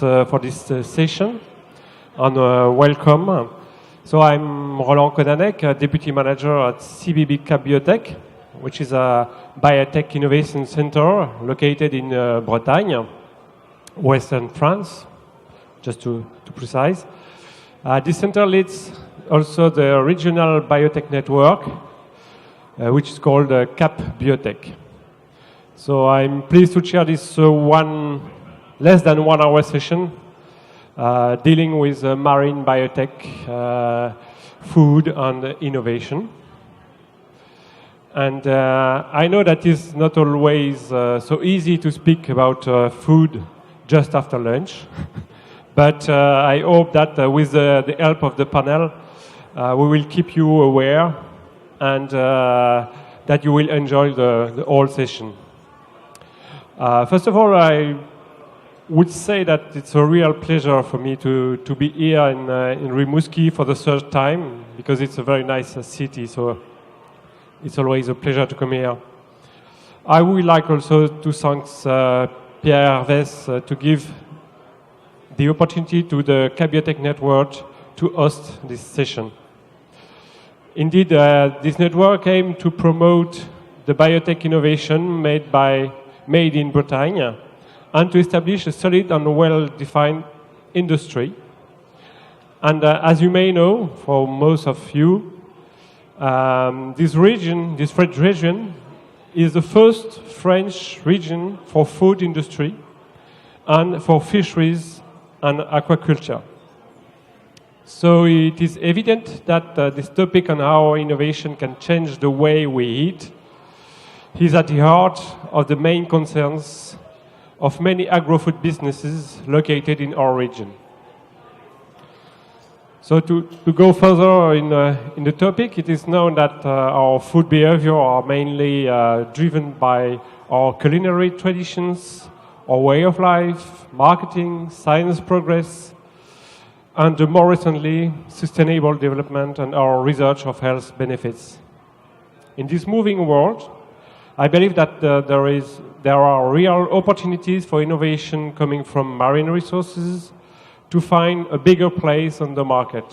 us for this session, and welcome. So I'm Roland Kodanek, Deputy Manager at CBB Cap Biotech, which is a biotech innovation center located in Bretagne, Western France, just to precise. This center leads also the regional biotech network, which is called Cap Biotech. So I'm pleased to chair this less than 1 hour session dealing with marine biotech, food and innovation. And I know that it's not always so easy to speak about food just after lunch, but I hope that with the help of the panel, we will keep you aware and that you will enjoy the whole session. First of all, I would say that it's a real pleasure for me to be here in Rimouski for the third time, because it's a very nice city, so it's always a pleasure to come here. I would like also to thank Pierre Hervès to give the opportunity to the Cap Biotech Network to host this session. Indeed, this network aims to promote the biotech innovation made in Bretagne, and to establish a solid and well-defined industry. And as you may know, for most of you, this French region, is the first French region for food industry and for fisheries and aquaculture. So it is evident that this topic on how innovation can change the way we eat is at the heart of the main concerns of many agro-food businesses located in our region. So to go further in the topic, it is known that our food behavior are mainly driven by our culinary traditions, our way of life, marketing, science progress, and more recently, sustainable development and our research of health benefits. In this moving world, I believe that there are real opportunities for innovation coming from marine resources to find a bigger place on the market.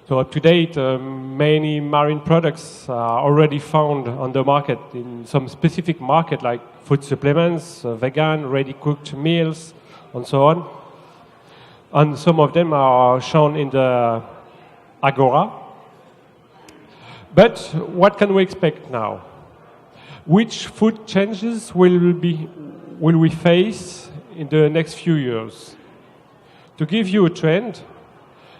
So to date, many marine products are already found on the market in some specific market like food supplements, vegan, ready-cooked meals, and so on. And some of them are shown in the Agora. But what can we expect now? Which food changes will we face in the next few years? To give you a trend,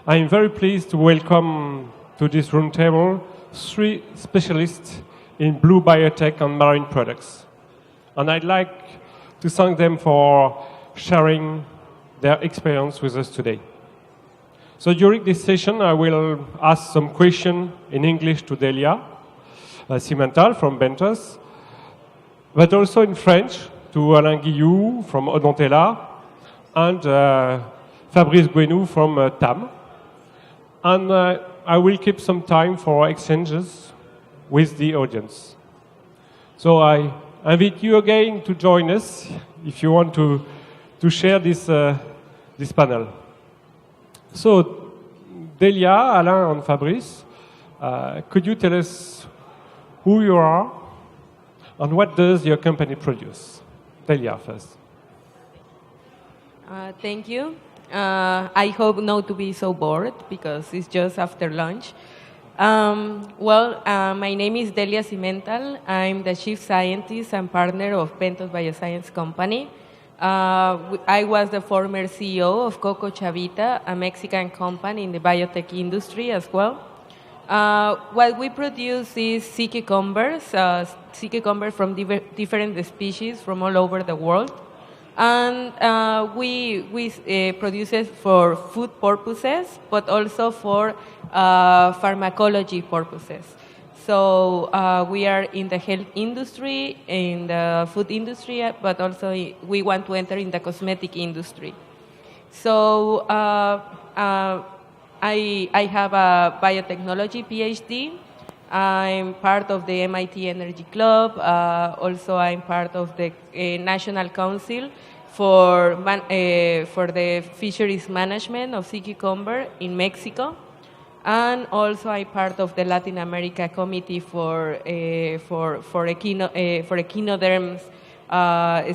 I am very pleased to welcome to this roundtable 3 specialists in blue biotech and marine products. And I'd like to thank them for sharing their experience with us today. So during this session, I will ask some questions in English to Delia Cimental from Bentos, but also in French to Alain Guillou from Odontella and Fabrice Gouenou from TAM. And I will keep some time for exchanges with the audience. So I invite you again to join us if you want to share this panel. So Delia, Alain and Fabrice, could you tell us who you are and what does your company produce? Delia first. Thank you. I hope not to be so bored because it's just after lunch. My name is Delia Cimental. I'm the chief scientist and partner of Bentos Bioscience Company. I was the former CEO of Coco Chavita, a Mexican company in the biotech industry as well. What we produce is sea cucumbers from different species from all over the world. And we produce it for food purposes, but also for pharmacology purposes. So we are in the health industry, in the food industry, but also we want to enter in the cosmetic industry. So I have a biotechnology PhD. I'm part of the MIT Energy Club. Also, I'm part of the National Council for the fisheries management of sea cucumber in Mexico. And also I'm part of the Latin America Committee for echinoderms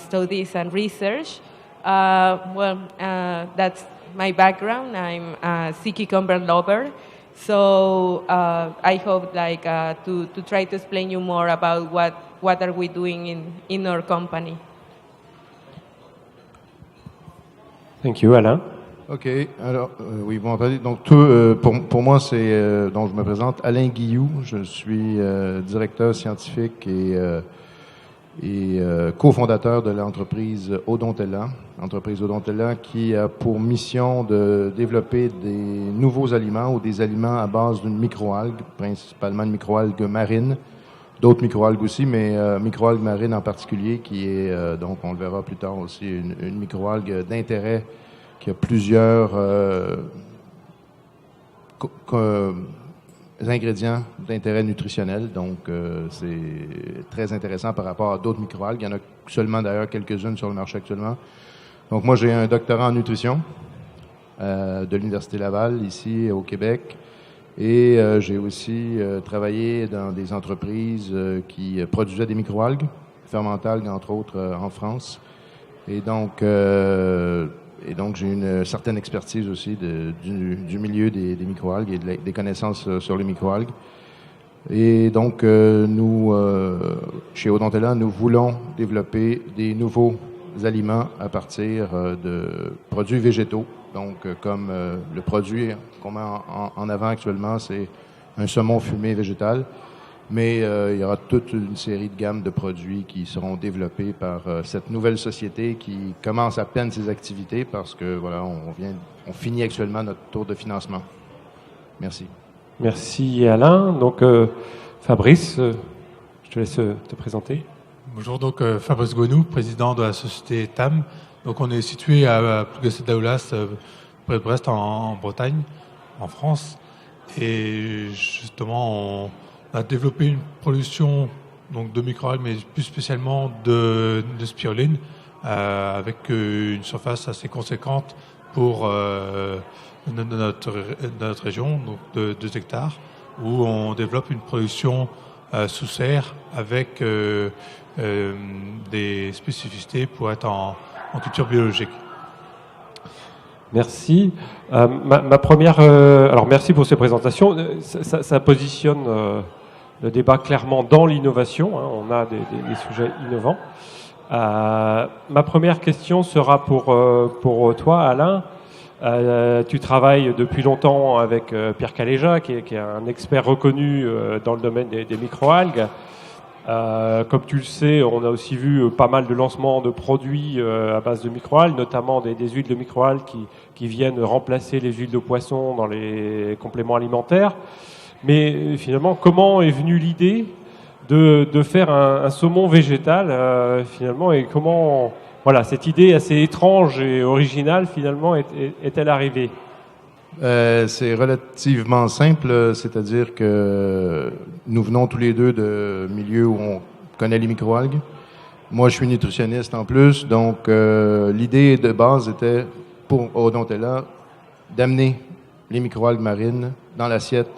studies and research. That's my background. I'm a sea cucumber lover. So I hope to try to explain you more about what are we doing in our company. Thank you, Alain. OK. Alors, oui, bon, donc, pour moi, donc je me présente, Alain Guilloux. Je suis directeur scientifique et cofondateur de l'entreprise Odontella. L'entreprise Odontella qui a pour mission de développer des nouveaux aliments ou des aliments à base d'une microalgue, principalement une microalgue marine, d'autres microalgues aussi, mais microalgue marine en particulier, qui est, donc on le verra plus tard aussi, une microalgue d'intérêt qui a plusieurs ingrédients d'intérêt nutritionnel. Donc, c'est très intéressant par rapport à d'autres microalgues. Il y en a seulement d'ailleurs quelques-unes sur le marché actuellement. Donc, moi, j'ai un doctorat en nutrition de l'Université Laval, ici au Québec. Et j'ai aussi travaillé dans des entreprises qui produisaient des microalgues, fermentalgues, entre autres, en France. Et donc j'ai une certaine expertise aussi du milieu des microalgues et des connaissances sur les microalgues. Et donc, nous, chez Odontella, nous voulons développer des nouveaux aliments à partir de produits végétaux. Donc, comme le produit qu'on met en avant actuellement, c'est un saumon fumé végétal. Mais il y aura toute une série de gammes de produits qui seront développés par cette nouvelle société qui commence à peine ses activités parce que voilà, on finit actuellement notre tour de financement. Merci. Merci Alain. Donc Fabrice, je te laisse te présenter. Bonjour, donc Fabrice Gonou, président de la société TAM. Donc on est situé à Plougastel d'Aoulas, près de Brest, en Bretagne, en France. Et justement, on a développé une production donc, de microalgues, mais plus spécialement de spiruline, avec une surface assez conséquente pour notre région, donc de 2 hectares, où on développe une production sous serre avec des spécificités pour être en culture biologique. Merci. Ma première, alors merci pour ces présentations. Ça positionne le débat clairement dans l'innovation. Hein, on a des sujets innovants. Ma première question sera pour toi, Alain. Tu travailles depuis longtemps avec Pierre Caléja, qui est un expert reconnu dans le domaine des microalgues. Comme tu le sais, on a aussi vu pas mal de lancements de produits à base de microalgues, notamment des huiles de microalgues qui viennent remplacer les huiles de poisson dans les compléments alimentaires. Mais finalement, comment est venue l'idée de faire un saumon végétal finalement, et comment cette idée assez étrange et originale finalement est-elle arrivée? C'est relativement simple, c'est-à-dire que nous venons tous les deux de milieux où on connaît les microalgues. Moi, je suis nutritionniste en plus, donc l'idée de base était pour Odontella d'amener les microalgues marines dans l'assiette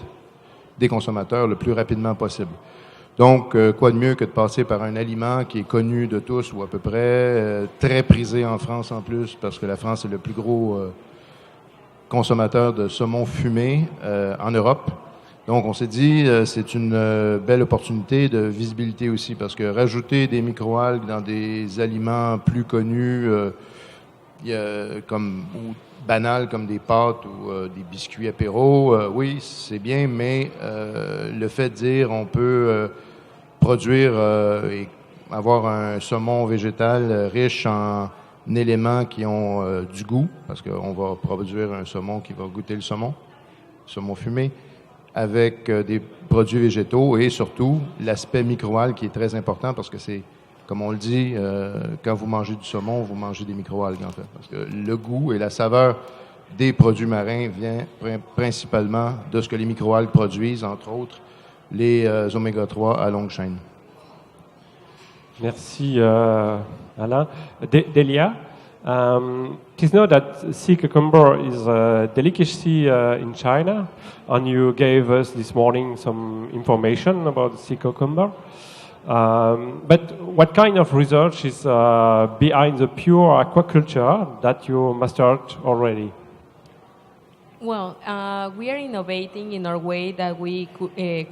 des consommateurs le plus rapidement possible. Donc, quoi de mieux que de passer par un aliment qui est connu de tous ou à peu près, très prisé en France en plus, parce que la France est le plus gros consommateur de saumon fumé en Europe. Donc, on s'est dit, c'est une belle opportunité de visibilité aussi, parce que rajouter des microalgues dans des aliments plus connus, ou banals comme des pâtes ou des biscuits apéro, oui, c'est bien, mais le fait de dire on peut produire et avoir un saumon végétal riche en éléments qui ont du goût, parce qu'on va produire un saumon qui va goûter le saumon fumé, avec des produits végétaux et surtout l'aspect microalgue qui est très important parce que c'est, comme on le dit, quand vous mangez du saumon, vous mangez des microalgues en fait. Parce que le goût et la saveur des produits marins vient principalement de ce que les microalgues produisent, entre autres les oméga 3 à longue chaîne. Merci Alain. Delia, It is known that sea cucumber is a delicacy in China, and you gave us this morning some information about the sea cucumber. But what kind of research is behind the pure aquaculture that you mastered already? Well, we are innovating in our way that we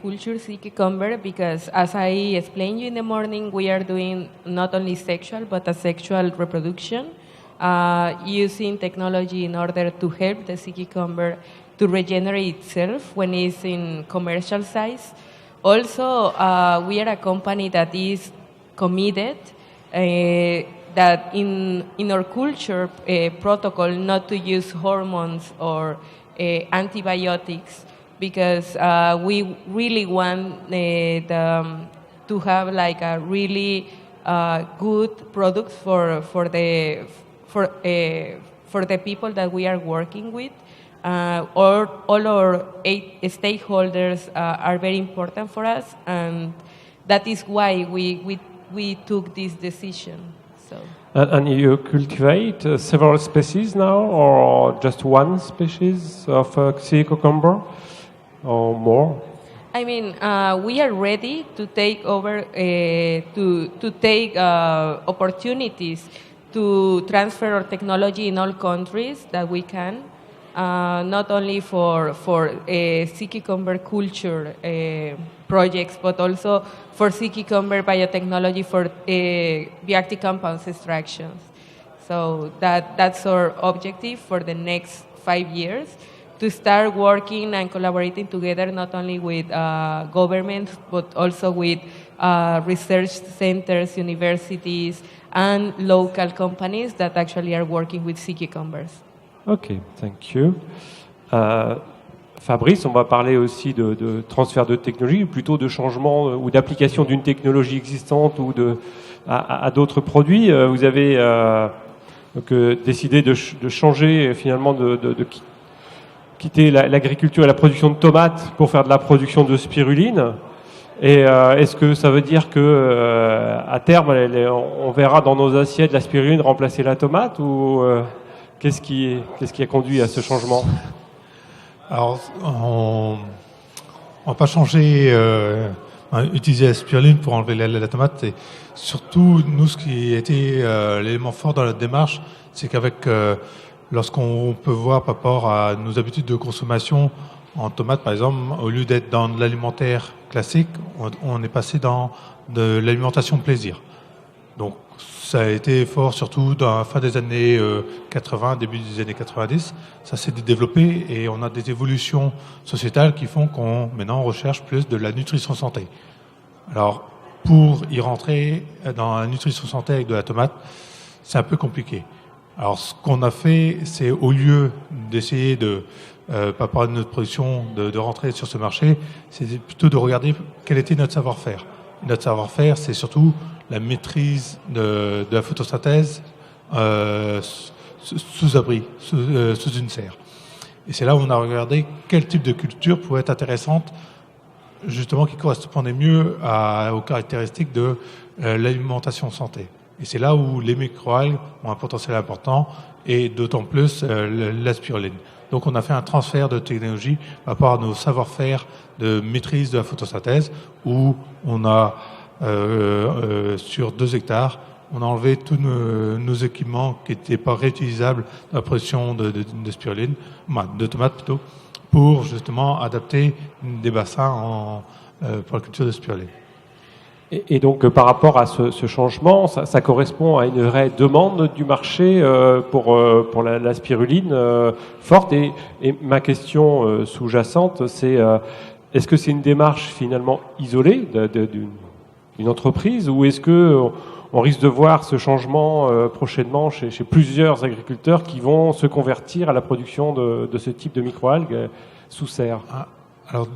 culture sea cucumber because, as I explained you in the morning, we are doing not only sexual but asexual reproduction using technology in order to help the sea cucumber to regenerate itself when it's in commercial size. Also, we are a company that is committed that in our culture protocol not to use hormones or antibiotics because we really want to have like a really good product for the people that we are working with. All our stakeholders are very important for us, and that is why we took this decision. So. And you cultivate several species now, or just one species of sea cucumber, or more? I mean, we are ready to take over, to take opportunities to transfer our technology in all countries that we can. Not only for sea cucumber culture projects, but also for sea cucumber biotechnology for bioactive compounds extractions. So that's our objective for the next 5 years, to start working and collaborating together not only with governments, but also with research centers, universities, and local companies that actually are working with sea cucumbers. Ok, thank you. Fabrice, on va parler aussi de transfert de technologie, ou plutôt de changement ou d'application d'une technologie existante ou à d'autres produits. Vous avez décidé de changer finalement, de quitter l'agriculture et la production de tomates pour faire de la production de spiruline. Et est-ce que ça veut dire que à terme, on verra dans nos assiettes la spiruline remplacer la tomate, ou qu'est-ce qui a conduit à ce changement? Alors, on va pas changer, utiliser la spiruline pour enlever la tomate. Et surtout, nous, ce qui a été l'élément fort dans notre démarche, c'est qu'avec, lorsqu'on peut voir par rapport à nos habitudes de consommation en tomate, par exemple, au lieu d'être dans de l'alimentaire classique, on est passé dans de l'alimentation plaisir. Donc, ça a été fort, surtout dans la fin des années 80, début des années 90. Ça s'est développé et on a des évolutions sociétales qui font maintenant on recherche plus de la nutrition santé. Alors, pour y rentrer dans la nutrition santé avec de la tomate, c'est un peu compliqué. Alors, ce qu'on a fait, c'est au lieu d'essayer par rapport à notre production, de rentrer sur ce marché, c'est plutôt de regarder quel était notre savoir-faire. Notre savoir-faire, c'est surtout la maîtrise de la photosynthèse sous abri, sous une serre. Et c'est là où on a regardé quel type de culture pourrait être intéressante, justement qui correspondait mieux aux caractéristiques de l'alimentation santé. Et c'est là où les microalgues ont un potentiel important, et d'autant plus la spiruline. Donc on a fait un transfert de technologie par rapport à nos savoir-faire de maîtrise de la photosynthèse, où on a sur 2 hectares, on a enlevé tous nos équipements qui n'étaient pas réutilisables dans la production de spiruline, de tomates plutôt, pour justement adapter des bassins pour la culture de spiruline. Et donc, par rapport à ce changement, ça correspond à une vraie demande du marché pour la spiruline forte. Et ma question sous-jacente, c'est est-ce que c'est une démarche finalement isolée d'une entreprise, ou est-ce qu'on risque de voir ce changement prochainement chez plusieurs agriculteurs qui vont se convertir à la production de ce type de microalgues sous serre? Alors,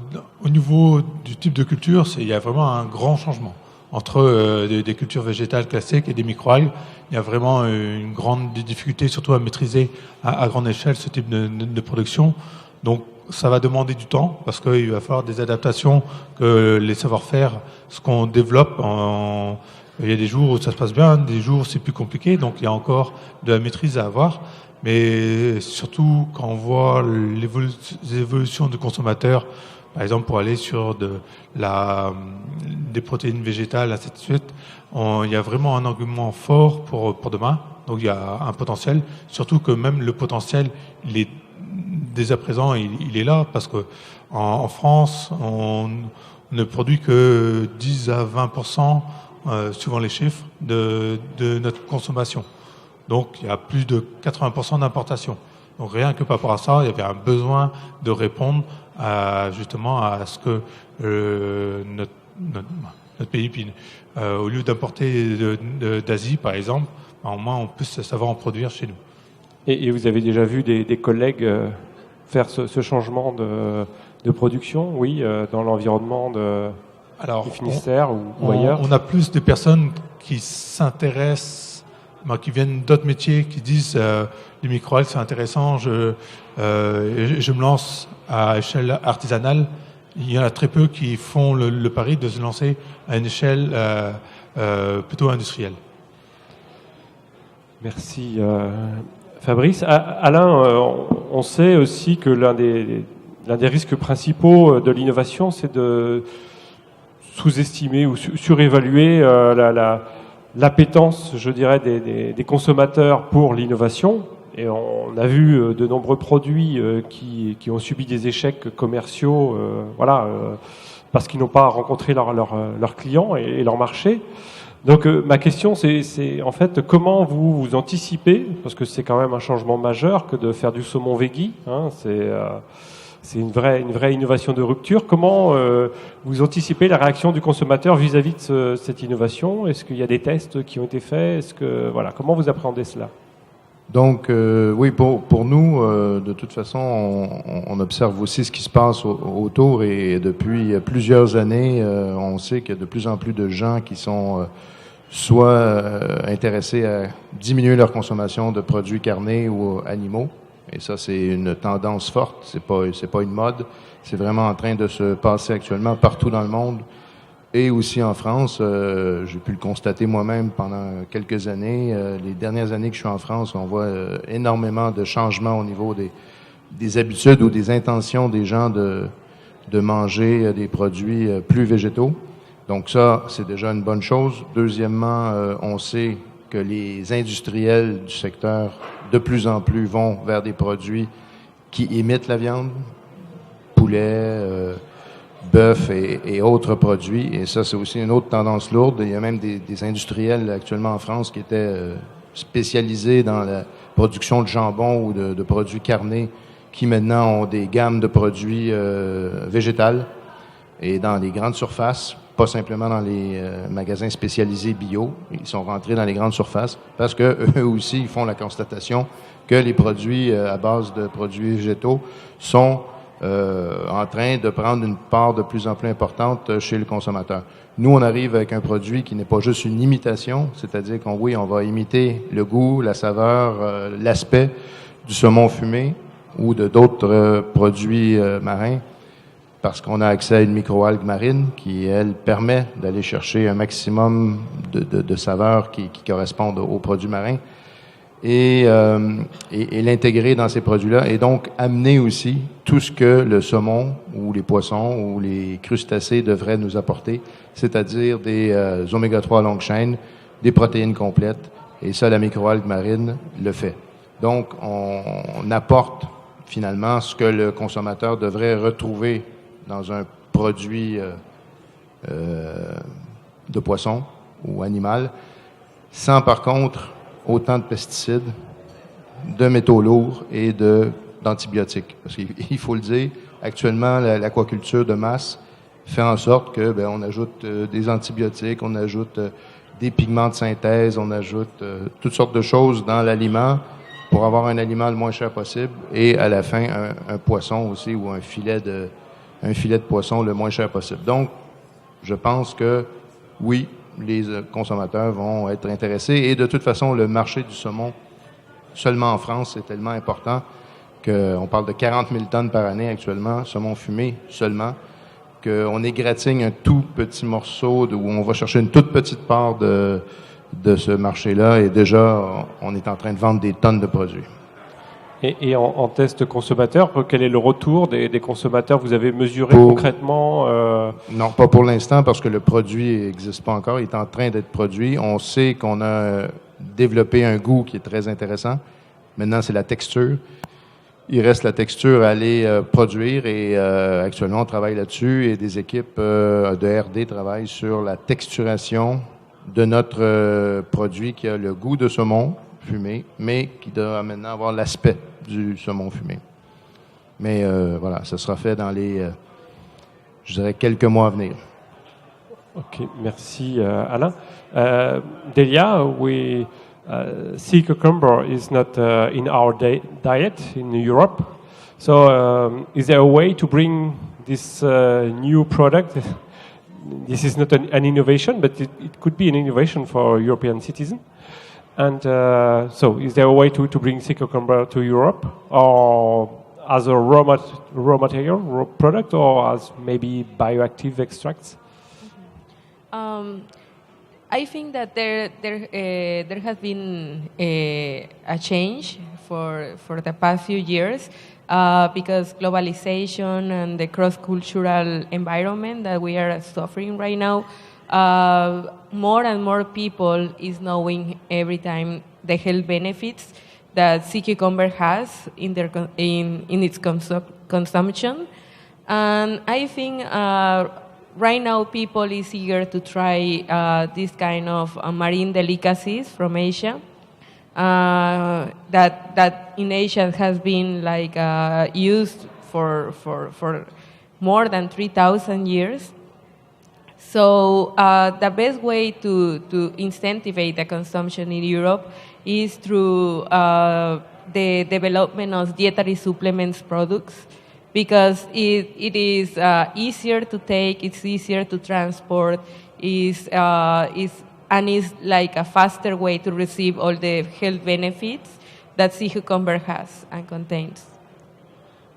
au niveau du type de culture, il y a vraiment un grand changement. Entre des cultures végétales classiques et des microalgues, il y a vraiment une grande difficulté, surtout à maîtriser à grande échelle ce type de production. Donc, ça va demander du temps, parce qu'il va falloir des adaptations, que les savoir-faire, ce qu'on développe Il y a des jours où ça se passe bien, des jours où c'est plus compliqué, donc il y a encore de la maîtrise à avoir. Mais surtout, quand on voit l'évolution du consommateur, par exemple pour aller sur des protéines végétales, ainsi de suite, il y a vraiment un argument fort pour demain. Donc il y a un potentiel, surtout que même le potentiel, dès à présent, il est là, parce que en France, on ne produit que 10 à 20%, suivant les chiffres, de notre consommation. Donc, il y a plus de 80% d'importation. Donc, rien que par rapport à ça, il y avait un besoin de répondre justement à ce que notre pays, puis, au lieu d'importer d'Asie, par exemple, au moins on puisse savoir en produire chez nous. Et vous avez déjà vu des collègues faire ce changement de production, oui, dans l'environnement du Finistère ou ailleurs? On a plus de personnes qui s'intéressent, qui viennent d'autres métiers, qui disent les microalgues c'est intéressant, je me lance à échelle artisanale. Il y en a très peu qui font le pari de se lancer à une échelle plutôt industrielle. Merci Fabrice. Alain, on sait aussi que l'un des risques principaux de l'innovation, c'est de sous-estimer ou surévaluer l'appétence, je dirais, des consommateurs pour l'innovation. Et on a vu de nombreux produits qui ont subi des échecs commerciaux, parce qu'ils n'ont pas rencontré leurs clients et leur marché. Donc ma question, c'est en fait comment vous anticipez, parce que c'est quand même un changement majeur que de faire du saumon veggie, hein, c'est une vraie innovation de rupture. Comment vous anticipez la réaction du consommateur vis-à-vis de cette innovation? Est-ce qu'il y a des tests qui ont été faits? Comment vous appréhendez cela? Donc, oui, pour nous, de toute façon, on observe aussi ce qui se passe autour, et depuis plusieurs années, on sait qu'il y a de plus en plus de gens qui sont soit intéressés à diminuer leur consommation de produits carnés ou animaux. Et ça, c'est une tendance forte. C'est pas une mode. C'est vraiment en train de se passer actuellement partout dans le monde. Et aussi en France, j'ai pu le constater moi-même pendant quelques années. Les dernières années que je suis en France, on voit énormément de changements au niveau des habitudes ou des intentions des gens de manger des produits plus végétaux. Donc ça, c'est déjà une bonne chose. Deuxièmement, on sait que les industriels du secteur, de plus en plus, vont vers des produits qui imitent la viande, poulet, bœuf et autres produits. Et ça, c'est aussi une autre tendance lourde. Il y a même des industriels actuellement en France qui étaient spécialisés dans la production de jambon ou de produits carnés, qui maintenant ont des gammes de produits végétales et dans les grandes surfaces, pas simplement dans les magasins spécialisés bio. Ils sont rentrés dans les grandes surfaces parce que eux aussi ils font la constatation que les produits à base de produits végétaux sont en train de prendre une part de plus en plus importante chez le consommateur. Nous, on arrive avec un produit qui n'est pas juste une imitation, c'est-à-dire qu'on va imiter le goût, la saveur, l'aspect du saumon fumé ou de d'autres produits marins, parce qu'on a accès à une microalgue marine qui, elle, permet d'aller chercher un maximum de saveurs qui correspondent aux produits marins et l'intégrer dans ces produits-là, et donc amener aussi tout ce que le saumon ou les poissons ou les crustacés devraient nous apporter, c'est-à-dire des oméga-3 longue chaîne, des protéines complètes, et ça, la microalgue marine le fait. Donc, on apporte finalement ce que le consommateur devrait retrouver dans un produit de poisson ou animal, sans par contre autant de pesticides, de métaux lourds et d'antibiotiques. Parce qu'il faut le dire, actuellement, l'aquaculture de masse fait en sorte que on ajoute des antibiotiques, on ajoute des pigments de synthèse, on ajoute toutes sortes de choses dans l'aliment pour avoir un aliment le moins cher possible, et à la fin, un poisson aussi, ou un filet de poisson le moins cher possible. Donc, je pense que oui, les consommateurs vont être intéressés. Et de toute façon, le marché du saumon, seulement en France, c'est tellement important qu'on parle de 40 000 tonnes par année actuellement, saumon fumé seulement, qu'on égratigne un tout petit morceau, où on va chercher une toute petite part de ce marché-là, et déjà, on est en train de vendre des tonnes de produits. Et en test consommateur, quel est le retour des consommateurs? Vous avez mesuré concrètement Non, pas pour l'instant, parce que le produit n'existe pas encore. Il est en train d'être produit. On sait qu'on a développé un goût qui est très intéressant. Maintenant, c'est la texture. Il reste la texture à aller produire, et actuellement, on travaille là-dessus, et des équipes de R&D travaillent sur la texturation de notre produit qui a le goût de saumon fumé, mais qui doit maintenant avoir l'aspect du saumon fumé. Mais voilà, ça sera fait dans les, je dirais, quelques mois à venir. Ok, merci Alain. Delia, sea cucumber is not in our diet in Europe. So is there a way to bring this new product? This is not an innovation, but it could be an innovation for European citizens. And so is there a way to bring sea cucumber to Europe, or as a raw material, raw product, or as maybe bioactive extracts? I think that there has been a change for the past few years because globalization and the cross-cultural environment that we are suffering right now, more and more people is knowing every time the health benefits that sea cucumber has in its consumption, and I think right now people is eager to try this kind of marine delicacies from Asia. That in Asia has been like used for more than 3,000 years. So the best way to incentivize the consumption in Europe is through the development of dietary supplements products, because it is easier to take, it's easier to transport, and is like a faster way to receive all the health benefits that sea cucumber has and contains.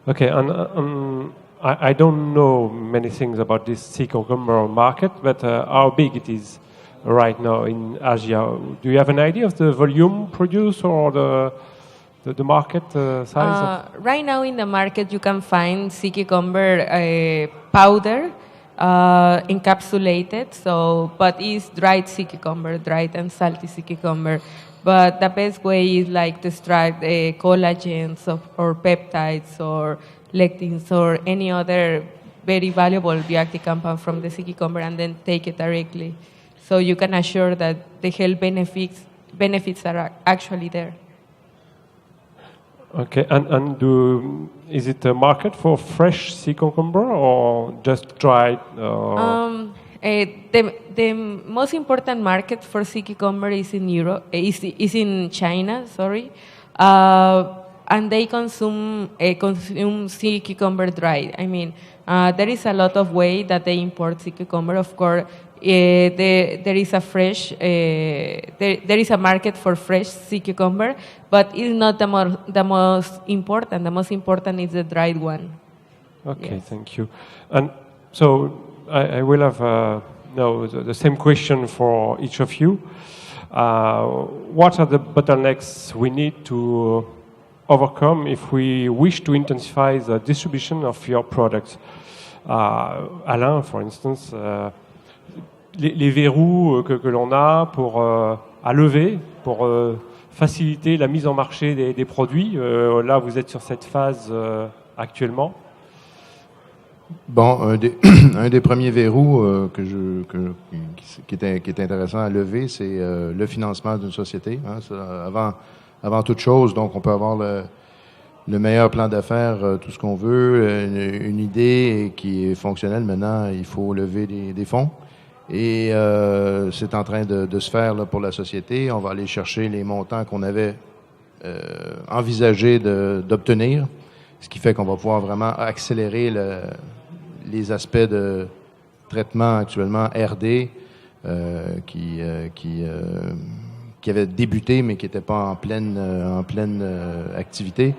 Okay, and I don't know many things about this sea cucumber market, but how big it is right now in Asia? Do you have an idea of the volume produced or the market size? Right now in the market you can find sea cucumber powder, encapsulated, but it's dried sea cucumber, dried and salty sea cucumber. But the best way is like to extract collagens or peptides or lectins or any other very valuable bioactive compound from the sea cucumber and then take it directly. So you can assure that the health benefits are actually there. Okay, and is it a market for fresh sea cucumber or just dried? The most important market for sea cucumber is in Europe. Is in China. Sorry, and they consume sea cucumber dried. I mean, there is a lot of way that they import sea cucumber. Of course, there is a fresh there is a market for fresh sea cucumber, but it's not the most important. The most important is the dried one. Okay, yes. Thank you. And so I will have now the same question for each of you. What are the bottlenecks we need to overcome if we wish to intensify the distribution of your products? Alain, for instance. Les verrous que l'on a à lever pour faciliter la mise en marché des produits. Là, vous êtes sur cette phase actuellement. Bon, un des premiers verrous qui est intéressant à lever, c'est le financement d'une société. Hein, avant toute chose, donc on peut avoir le meilleur plan d'affaires, tout ce qu'on veut, une idée qui est fonctionnelle. Maintenant, il faut lever des fonds. Et c'est en train de se faire là, pour la société. On va aller chercher les montants qu'on avait envisagé d'obtenir, ce qui fait qu'on va pouvoir vraiment accélérer les aspects de traitement actuellement R&D qui avait débuté mais qui n'était pas en pleine activité.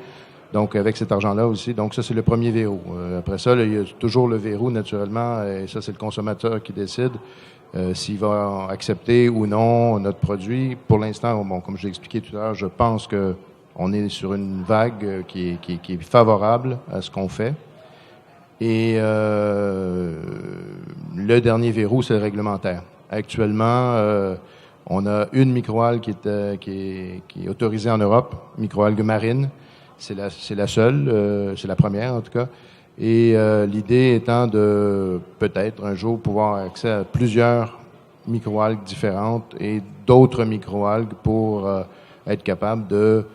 Donc, avec cet argent-là aussi. Donc, ça, c'est le premier verrou. Après ça, là, il y a toujours le verrou, naturellement, et ça, c'est le consommateur qui décide s'il va accepter ou non notre produit. Pour l'instant, bon, comme je l'ai expliqué tout à l'heure, je pense que on est sur une vague qui est favorable à ce qu'on fait. Et le dernier verrou, c'est le réglementaire. Actuellement, on a une microalgue qui est autorisée en Europe, microalgue marine. C'est la seule, c'est la première en tout cas. Et l'idée étant de peut-être un jour pouvoir avoir accès à plusieurs microalgues différentes et d'autres microalgues pour être capable de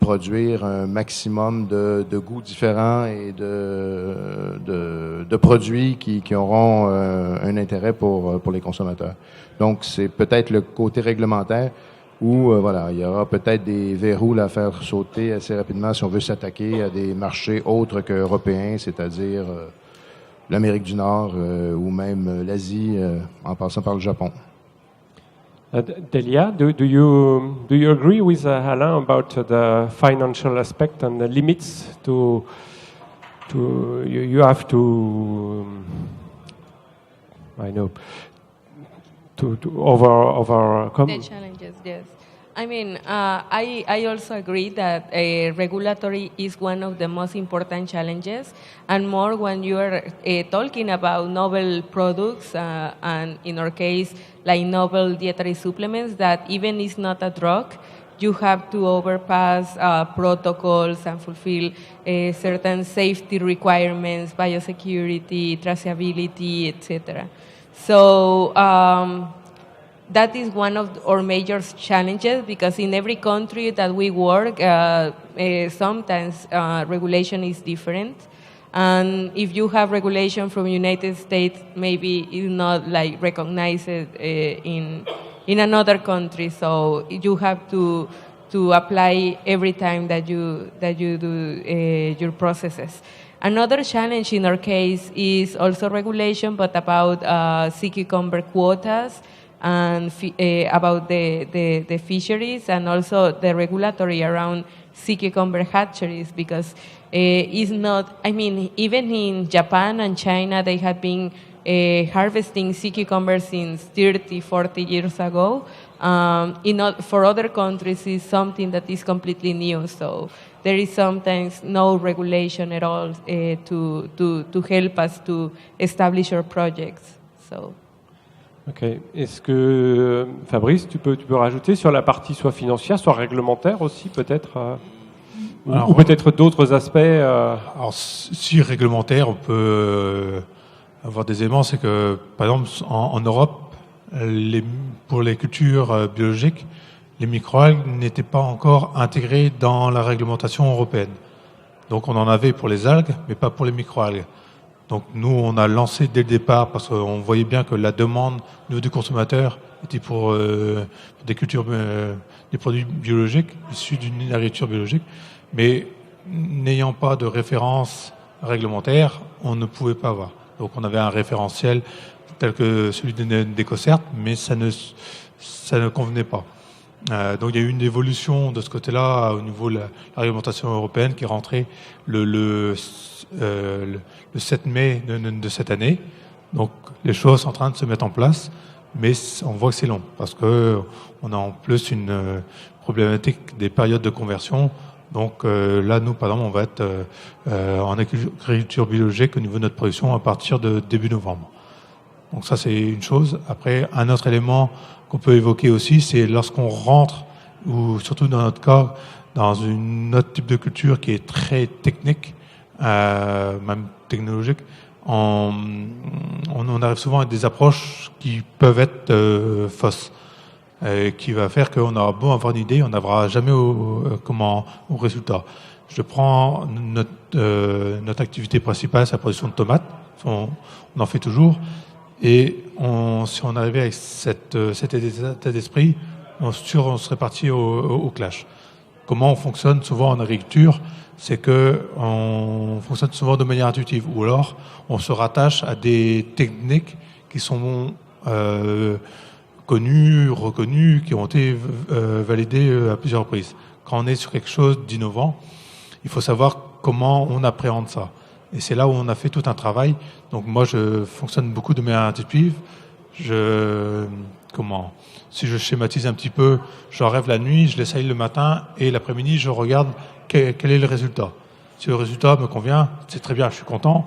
produire un maximum de goûts différents et de produits qui auront un intérêt pour les consommateurs. Donc, c'est peut-être le côté réglementaire où voilà, il y aura peut-être des verrous là, à faire sauter assez rapidement si on veut s'attaquer à des marchés autres qu'européens, c'est-à-dire l'Amérique du Nord ou même l'Asie en passant par le Japon. Delia, do you agree with Alain about the financial aspect and the limits to you have to I know to overcome the challenges? Yes. I mean, I also agree that regulatory is one of the most important challenges, and more when you are talking about novel products, and in our case, like novel dietary supplements that even is not a drug, you have to overpass protocols and fulfill certain safety requirements, biosecurity, traceability, etc. So that is one of our major challenges, because in every country that we work, sometimes regulation is different. And if you have regulation from United States, maybe it's not like recognized in another country. So you have to apply every time that you do your processes. Another challenge in our case is also regulation, but about sea cucumber quotas, and about the fisheries, and also the regulatory around sea cucumber hatcheries, because it's not, I mean, even in Japan and China, they have been harvesting sea cucumbers since 30, 40 years ago. For other countries, it's something that is completely new, so there is sometimes no regulation at all to help us to establish our projects. So. Ok. Est-ce que, Fabrice, tu peux rajouter sur la partie soit financière, soit réglementaire aussi, peut-être ou peut-être d'autres aspects Alors, si réglementaire, on peut avoir des éléments, c'est que, par exemple, en Europe, pour les cultures biologiques, les microalgues n'étaient pas encore intégrées dans la réglementation européenne. Donc, on en avait pour les algues, mais pas pour les microalgues. Donc nous, on a lancé dès le départ parce qu'on voyait bien que la demande au niveau du consommateur était pour des cultures, des produits biologiques issus d'une agriculture biologique, mais n'ayant pas de référence réglementaire, on ne pouvait pas avoir. Donc on avait un référentiel tel que celui d'EcoCert, mais ça ne convenait pas. Donc il y a eu une évolution de ce côté-là au niveau de la réglementation européenne qui est rentrée le 7 mai de cette année. Donc les choses sont en train de se mettre en place, mais on voit que c'est long parce que on a en plus une problématique des périodes de conversion. Donc là, nous, par exemple, on va être en agriculture biologique au niveau de notre production à partir de début novembre. Donc ça, c'est une chose. Après, un autre élément qu'on peut évoquer aussi, c'est lorsqu'on rentre, ou surtout dans notre cas, dans une autre type de culture qui est très technique, même technologique, on arrive souvent à des approches qui peuvent être fausses, qui va faire qu'on aura beau avoir une idée, on n'arrivera jamais au résultat. Je prends notre activité principale, c'est la production de tomates. On en fait toujours. Et si on arrivait avec cet état d'esprit, on serait parti au clash. Comment on fonctionne souvent en agriculture, c'est que on fonctionne souvent de manière intuitive, ou alors on se rattache à des techniques qui sont connues, reconnues, qui ont été validées à plusieurs reprises. Quand on est sur quelque chose d'innovant, il faut savoir comment on appréhende ça. Et c'est là où on a fait tout un travail. Donc moi, je fonctionne beaucoup de manière intuitive. Si je schématise un petit peu, j'en rêve la nuit, je l'essaye le matin et l'après-midi, je regarde quel est le résultat. Si le résultat me convient, c'est très bien, je suis content.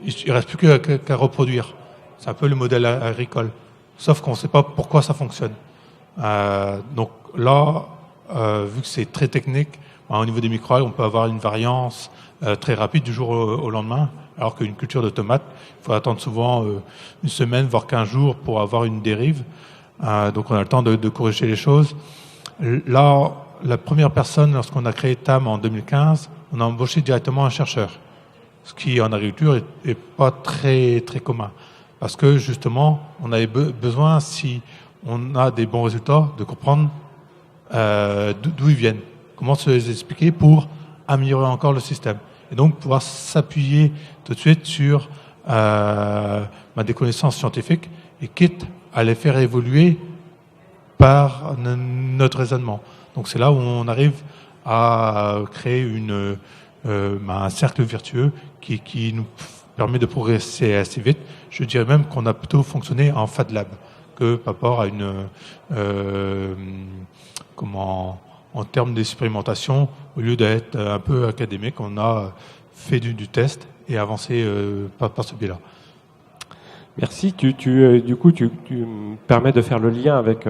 Il reste plus qu'à reproduire. C'est un peu le modèle agricole. Sauf qu'on ne sait pas pourquoi ça fonctionne. Donc là, vu que c'est très technique, au niveau des microalgues, on peut avoir une variance très rapide du jour au lendemain, alors qu'une culture de tomates, il faut attendre souvent une semaine, voire 15 jours pour avoir une dérive. Donc on a le temps de corriger les choses. Là, la première personne, lorsqu'on a créé TAM en 2015, on a embauché directement un chercheur, ce qui en agriculture est pas très très commun, parce que justement, on avait besoin, si on a des bons résultats, de comprendre d'où ils viennent, comment se les expliquer pour améliorer encore le système, et donc pouvoir s'appuyer tout de suite sur des connaissances scientifiques, et quitte à les faire évoluer par notre raisonnement. Donc c'est là où on arrive à créer un cercle vertueux qui nous permet de progresser assez vite. Je dirais même qu'on a plutôt fonctionné en Fad Lab que par rapport à en termes d'expérimentation, au lieu d'être un peu académique, on a fait du test et avancé par ce biais-là. Merci. Du coup, tu me permets de faire le lien avec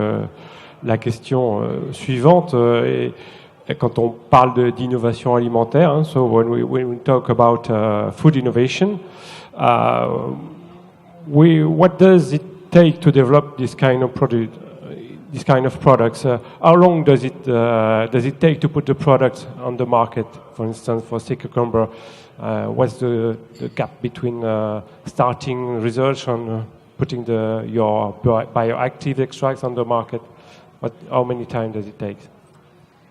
la question suivante. Et quand on parle d'innovation alimentaire, hein, so when we talk about food innovation, what does it take to develop this kind of product? This kind of products. How long does it take to put the product on the market? For instance, for sea cucumber, what's the gap between starting research on putting your bioactive extracts on the market? How many time does it take?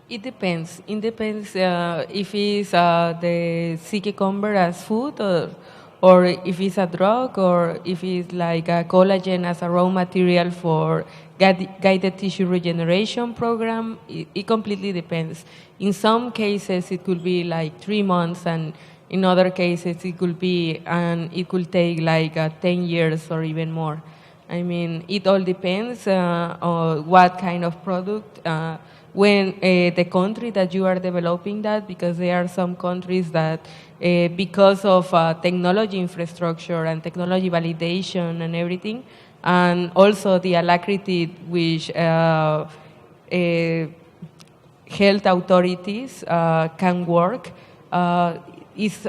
It depends. It depends if it's the sea cucumber as food, or if it's a drug, or if it's like a collagen as a raw material for guided tissue regeneration program. It completely depends. In some cases, it could be like 3 months, and in other cases, it could take like 10 years or even more. I mean, it all depends on what kind of product, when the country that you are developing that, because there are some countries that, because of technology infrastructure and technology validation and everything, and also the alacrity which health authorities can work, is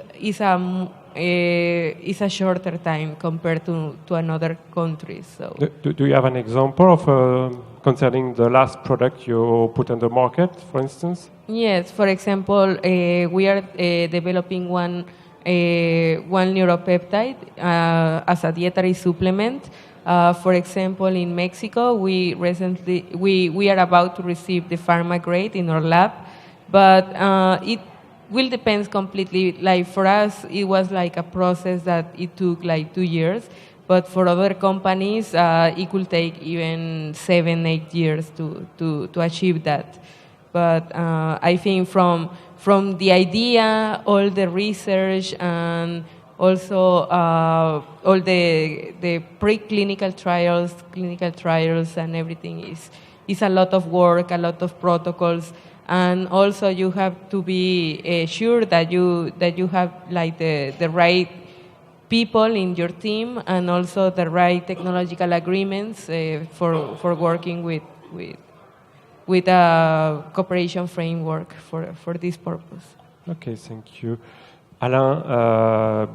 a shorter time compared to another countries. So, do you have an example of concerning the last product you put on the market, for instance? Yes, for example, we are developing one neuropeptide as a dietary supplement. For example, in Mexico, we are about to receive the pharma grade in our lab, but it will depend completely. Like for us, it was like a process that it took like 2 years, but for other companies, it could take even 7-8 years to achieve that. But I think from the idea, all the research, and also all the preclinical trials, clinical trials, and everything is a lot of work, a lot of protocols. And also you have to be sure that you have like the right people in your team, and also the right technological agreements for working with a cooperation framework for this purpose. Okay, thank you. Alain,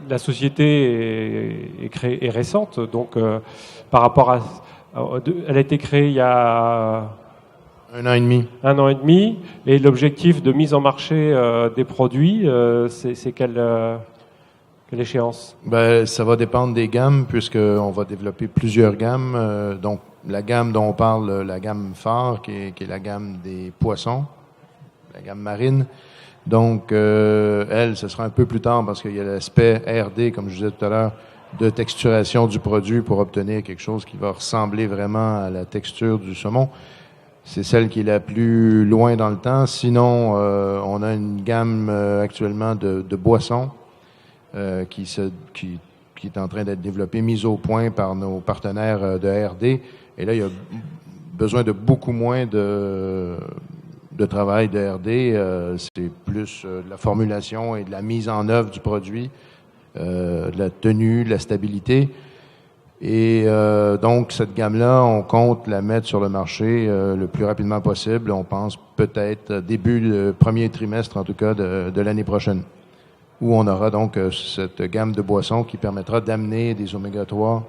la société est récente, donc par rapport à, elle a été créée il y a 1 an et demi. 1 an et demi, et l'objectif de mise en marché des produits, c'est quelle échéance? Ça va dépendre des gammes, puisqu'on va développer plusieurs gammes. Donc, la gamme dont on parle, la gamme phare, qui est la gamme des poissons, la gamme marine. Donc, elle, ce sera un peu plus tard, parce qu'il y a l'aspect RD, comme je disais tout à l'heure, de texturation du produit pour obtenir quelque chose qui va ressembler vraiment à la texture du saumon. c'est celle qui est la plus loin dans le temps. Sinon, on a une gamme actuellement de boissons qui est en train d'être développée, mise au point par nos partenaires de R&D. Et là, il y a besoin de beaucoup moins de travail de R&D. C'est plus de la formulation et de la mise en œuvre du produit, de la tenue, de la stabilité. Et donc, cette gamme-là, on compte la mettre sur le marché le plus rapidement possible. On pense peut-être début le premier trimestre, en tout cas, de l'année prochaine, où on aura donc cette gamme de boissons qui permettra d'amener des oméga-3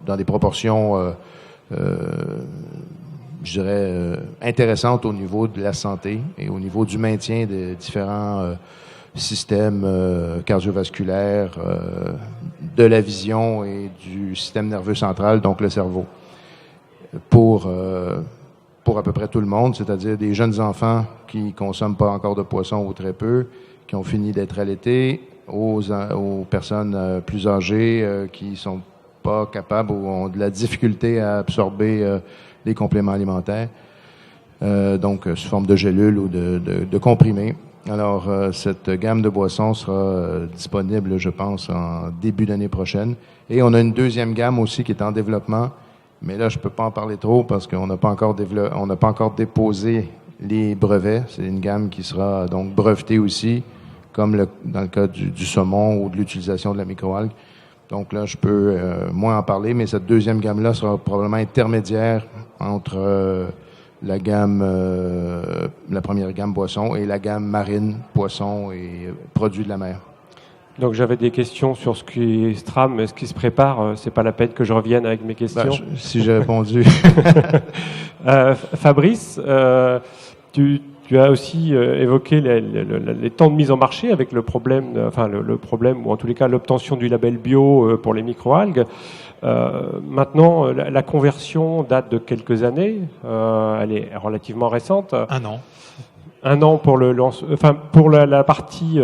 dans des proportions, je dirais, intéressantes au niveau de la santé et au niveau du maintien des différents systèmes cardiovasculaires, de la vision et du système nerveux central, donc le cerveau, pour à peu près tout le monde, c'est-à-dire des jeunes enfants qui consomment pas encore de poisson ou très peu, qui ont fini d'être allaités, aux personnes plus âgées qui sont pas capables ou ont de la difficulté à absorber les compléments alimentaires, donc sous forme de gélules ou de comprimés. Alors, cette gamme de boissons sera disponible, je pense, en début d'année prochaine. Et on a une deuxième gamme aussi qui est en développement, mais là, je peux pas en parler trop parce qu'on n'a pas encore déposé les brevets. C'est une gamme qui sera donc brevetée aussi, comme dans le cas du saumon ou de l'utilisation de la microalgue. Donc là, je peux moins en parler, mais cette deuxième gamme-là sera probablement intermédiaire entre la gamme, la première gamme boisson et la gamme marine, poisson et produits de la mer. Donc j'avais des questions sur ce qui se trame, ce qui se prépare. C'est pas la peine que je revienne avec mes questions. Si j'ai répondu. Fabrice, tu as aussi évoqué les temps de mise en marché avec le problème, le problème, ou en tous les cas l'obtention du label bio pour les microalgues. Maintenant, la conversion date de quelques années. Elle est relativement récente. 1 an. 1 an pour pour la partie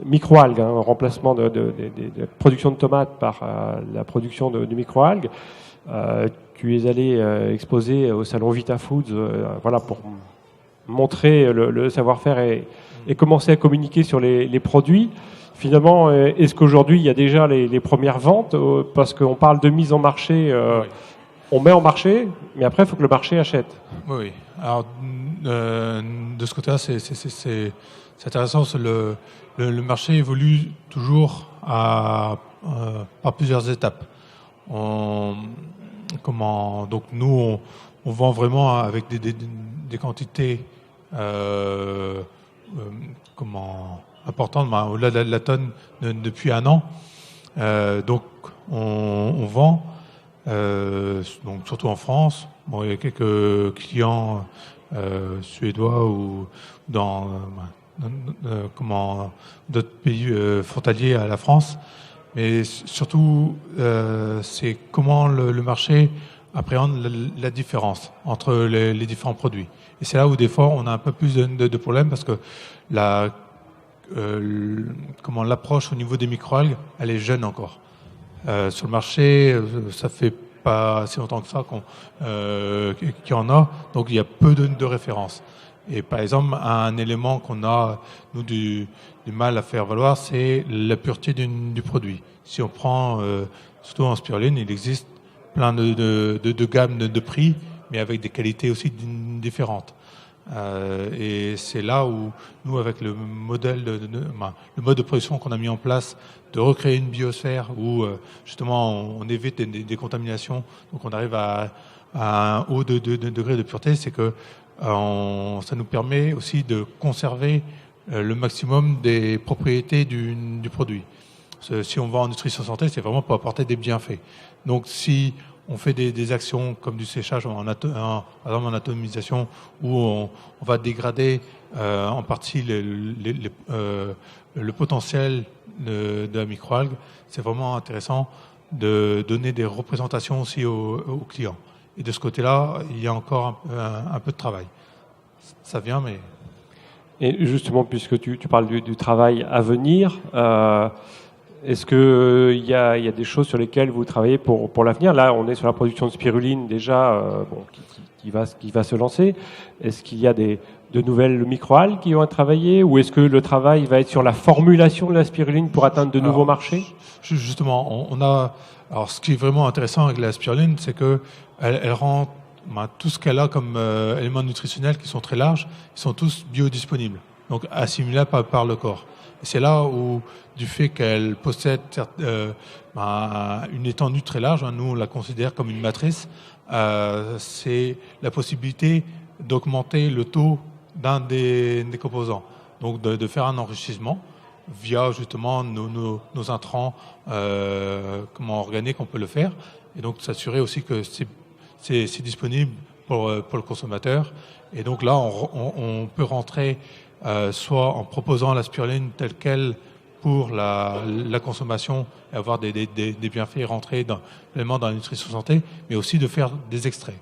microalgues, remplacement de production de tomates par la production de microalgues. Tu es allé exposer au salon Vita Foods, voilà, pour montrer le savoir-faire et commencer à communiquer sur les produits. Finalement, est-ce qu'aujourd'hui, il y a déjà les premières ventes? Parce qu'on parle de mise en marché, oui. On met en marché, mais après, il faut que le marché achète. Oui. Alors, de ce côté-là, c'est intéressant. Le marché évolue toujours par plusieurs étapes. Donc, nous, on vend vraiment avec des quantités importantes, au-delà de la tonne depuis 1 an. Donc, on vend, donc surtout en France. Bon, il y a quelques clients suédois ou dans d'autres pays frontaliers à la France. Mais surtout, c'est comment le marché appréhende la différence entre les différents produits. Et c'est là où des fois on a un peu plus de problèmes parce que l'approche au niveau des microalgues, elle est jeune encore. Sur le marché, ça fait pas si longtemps que ça qu'il y en a, donc il y a peu de références. Et par exemple, un élément qu'on a, nous, du mal à faire valoir, c'est la pureté du produit. Si on prend, surtout en spiruline, il existe plein de gammes de prix, mais avec des qualités aussi différentes. Et c'est là où nous, avec le modèle le mode de production qu'on a mis en place, de recréer une biosphère où justement on évite des contaminations, donc on arrive à un haut degré de pureté, c'est que ça nous permet aussi de conserver le maximum des propriétés du produit. Si on va en nutrition santé, c'est vraiment pour apporter des bienfaits. Donc si on fait des actions comme du séchage par exemple en atomisation, où on va dégrader en partie le potentiel de la microalgue, c'est vraiment intéressant de donner des représentations aussi aux clients. Et de ce côté-là, il y a encore un peu de travail. Ça vient, mais... Et justement, puisque tu parles du travail à venir, est-ce qu'il y a des choses sur lesquelles vous travaillez pour l'avenir? Là, on est sur la production de spiruline déjà, qui va se lancer. Est-ce qu'il y a de nouvelles microalgues qui vont être travaillées, ou est-ce que le travail va être sur la formulation de la spiruline pour atteindre de nouveaux marchés? Justement, alors ce qui est vraiment intéressant avec la spiruline, c'est que elle rend tout ce qu'elle a comme éléments nutritionnels qui sont très larges, ils sont tous biodisponibles, donc assimilables par le corps. Et c'est là où, du fait qu'elle possède une étendue très large, nous on la considère comme une matrice, c'est la possibilité d'augmenter le taux d'un des composants, donc de faire un enrichissement via justement nos intrants organiques, on peut le faire, et donc s'assurer aussi que c'est disponible pour le consommateur. Et donc là, on peut rentrer soit en proposant la spiruline telle qu'elle pour la consommation et avoir des bienfaits, rentrer vraiment dans la nutrition santé, mais aussi de faire des extraits.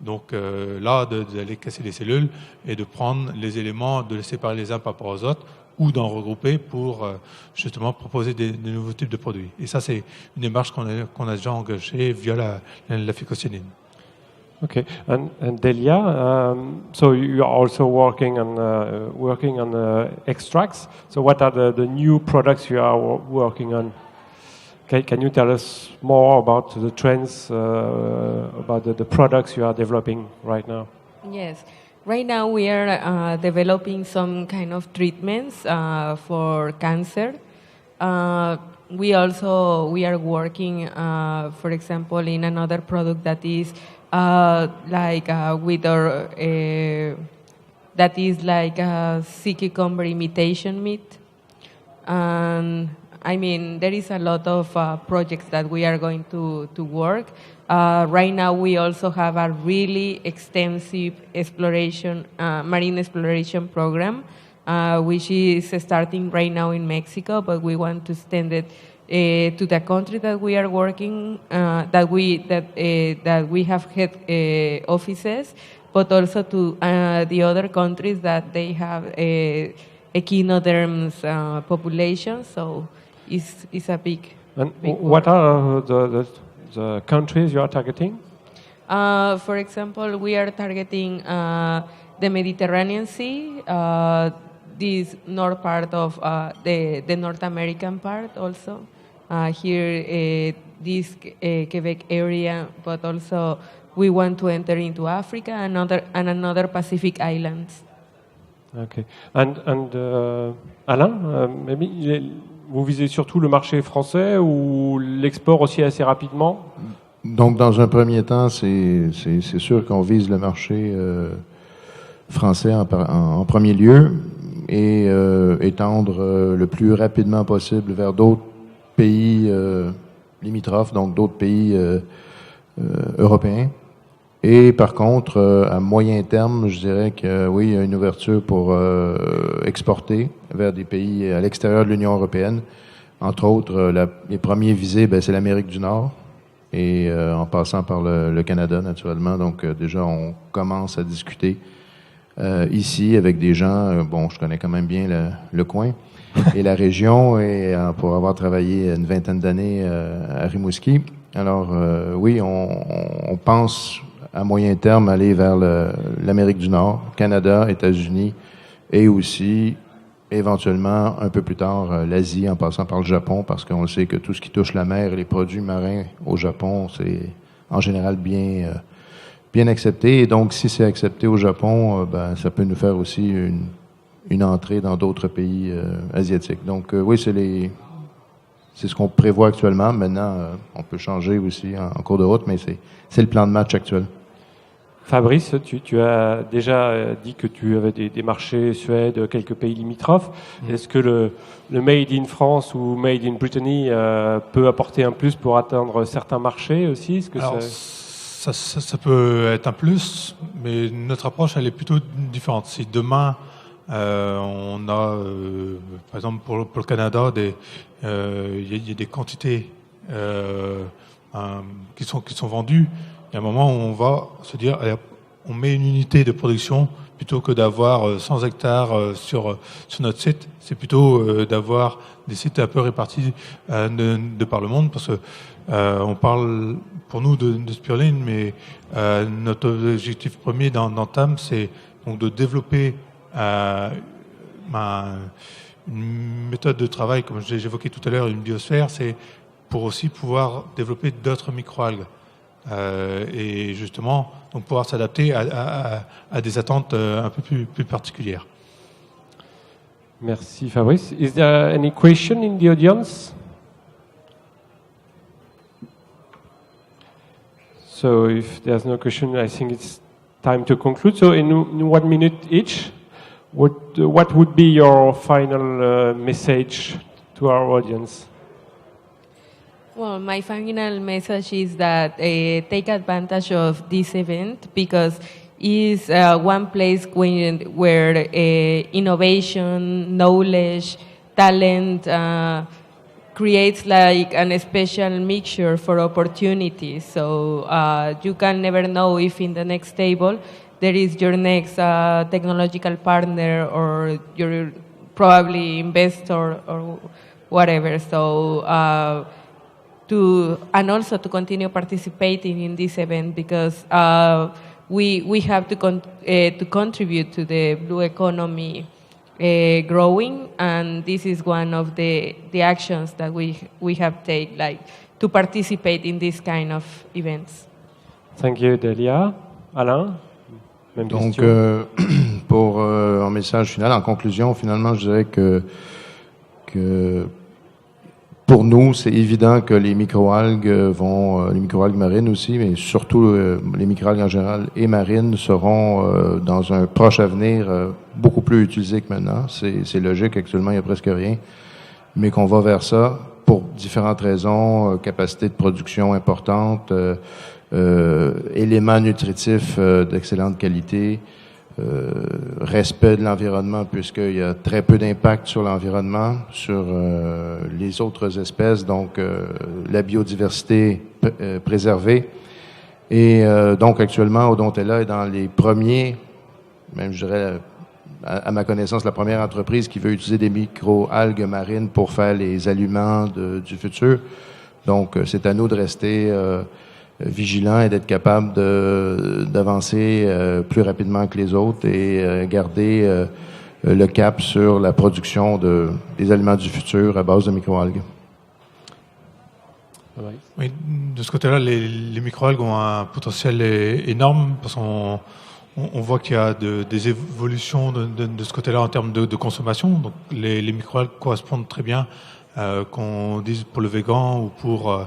Donc là, d'aller casser les cellules et de prendre les éléments, de les séparer les uns par rapport aux autres, ou d'en regrouper pour justement proposer des nouveaux types de produits. Et ça, c'est une démarche qu'on a déjà engagée via la phycocyanine. Okay, and Delia, so you are also working on extracts. So what are the new products you are working on? Can you tell us more about the trends, about the products you are developing right now? Yes. Right now we are developing some kind of treatments for cancer. We are working, for example, in another product that is that is like a sea cucumber imitation meat. And I mean, there is a lot of projects that we are going to work. Right now, we also have a really extensive marine exploration program, which is starting right now in Mexico, but we want to extend it to the country that we are working, that we have head offices, but also to the other countries that they have echinoderms population. So it's a big. And what are the countries you are targeting? For example, we are targeting the Mediterranean Sea, this north part of the North American part also. Here, this Quebec area, but also we want to enter into Africa and another Pacific islands. Okay. And Alain, maybe vous visez surtout le marché français ou l'export aussi assez rapidement? Donc, dans un premier temps, c'est sûr qu'on vise le marché français en premier lieu et étendre le plus rapidement possible vers d'autres pays limitrophes, donc d'autres pays européens. Et par contre, à moyen terme, je dirais que oui, il y a une ouverture pour exporter vers des pays à l'extérieur de l'Union européenne. Entre autres, les premiers visés, c'est l'Amérique du Nord, et en passant par le Canada, naturellement. Donc déjà, on commence à discuter ici avec des gens, je connais quand même bien le coin et la région, et pour avoir travaillé une vingtaine d'années à Rimouski. Alors oui, on pense à moyen terme aller vers l'Amérique du Nord, Canada, États-Unis, et aussi éventuellement un peu plus tard l'Asie, en passant par le Japon, parce qu'on le sait que tout ce qui touche la mer et les produits marins au Japon, c'est en général bien accepté. Et donc, si c'est accepté au Japon, ça peut nous faire aussi une entrée dans d'autres pays asiatiques. Donc, oui, c'est ce qu'on prévoit actuellement. Maintenant, on peut changer aussi en cours de route, mais c'est le plan de match actuel. Fabrice, tu as déjà dit que tu avais des marchés Suède, quelques pays limitrophes. Est-ce que le Made in France ou Made in Brittany peut apporter un plus pour atteindre certains marchés aussi? Est-ce que ça peut être un plus, mais notre approche, elle est plutôt différente. Si demain, on a, par exemple, pour le Canada, il y a des quantités qui sont vendues, il y a un moment où on va se dire, allez, on met une unité de production plutôt que d'avoir 100 hectares sur notre site. C'est plutôt d'avoir des sites un peu répartis de par le monde, parce que on parle pour nous de spiruline, mais notre objectif premier dans TAM, c'est donc de développer une méthode de travail, comme j'évoquais tout à l'heure, une biosphère, c'est pour aussi pouvoir développer d'autres microalgues. Et justement, donc pouvoir s'adapter à des attentes un peu plus particulières. Merci Fabrice. Is there any question in the audience? So if there's no question, I think it's time to conclude. So in 1 minute each, what would be your final message to our audience? Well, my final message is that take advantage of this event, because it's one place where innovation, knowledge, talent creates like a special mixture for opportunities. So you can never know if in the next table there is your next technological partner or your probably investor or whatever. So and also to continue participating in this event, because we have to contribute to the blue economy growing, and this is one of the actions that we have taken, like to participate in this kind of events. Thank you, Delia. Alain, même donc question. Pour un message final, en conclusion, finalement, je dirais que pour nous, c'est évident que les microalgues les microalgues marines aussi, mais surtout les microalgues en général et marines seront dans un proche avenir beaucoup plus utilisées que maintenant. C'est logique, actuellement il n'y a presque rien, mais qu'on va vers ça pour différentes raisons, capacité de production importante, éléments nutritifs d'excellente qualité, respect de l'environnement, puisqu'il y a très peu d'impact sur l'environnement, sur les autres espèces, donc la biodiversité préservée. Et donc actuellement, Odontella est dans les premiers, même je dirais à ma connaissance, la première entreprise qui veut utiliser des micro-algues marines pour faire les aliments du futur. Donc c'est à nous de rester vigilant et d'être capable d'avancer plus rapidement que les autres et garder le cap sur la production des aliments du futur à base de microalgues. Oui, de ce côté-là, les microalgues ont un potentiel énorme, parce qu'on voit qu'il y a des évolutions de ce côté-là en termes de consommation. Donc les microalgues correspondent très bien, qu'on dise pour le végan ou pour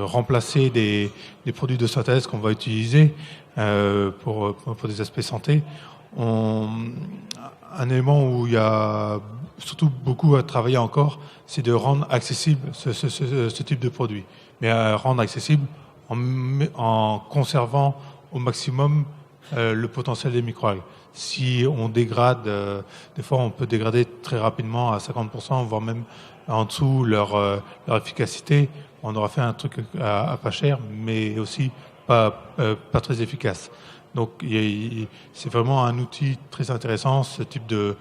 remplacer des produits de synthèse qu'on va utiliser pour des aspects santé. Un élément où il y a surtout beaucoup à travailler encore, c'est de rendre accessible ce type de produit. Mais rendre accessible en conservant au maximum le potentiel des microalgues. Si on dégrade, des fois on peut dégrader très rapidement à 50%, voire même en dessous leur efficacité, on aura fait un truc à pas cher, mais aussi pas très efficace. Donc c'est vraiment un outil très intéressant, ce type de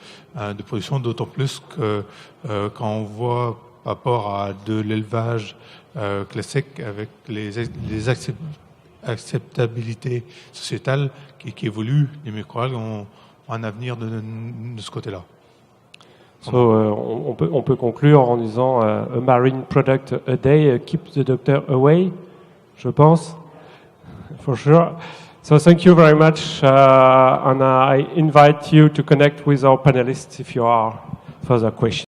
production, d'autant plus que quand on voit par rapport à de l'élevage classique avec les acceptabilités sociétales qui évoluent, les microalgues ont un avenir de ce côté-là. So on peut conclure en disant a marine product a day keeps the doctor away, je pense, for sure. So thank you very much, and I invite you to connect with our panelists if you have further questions.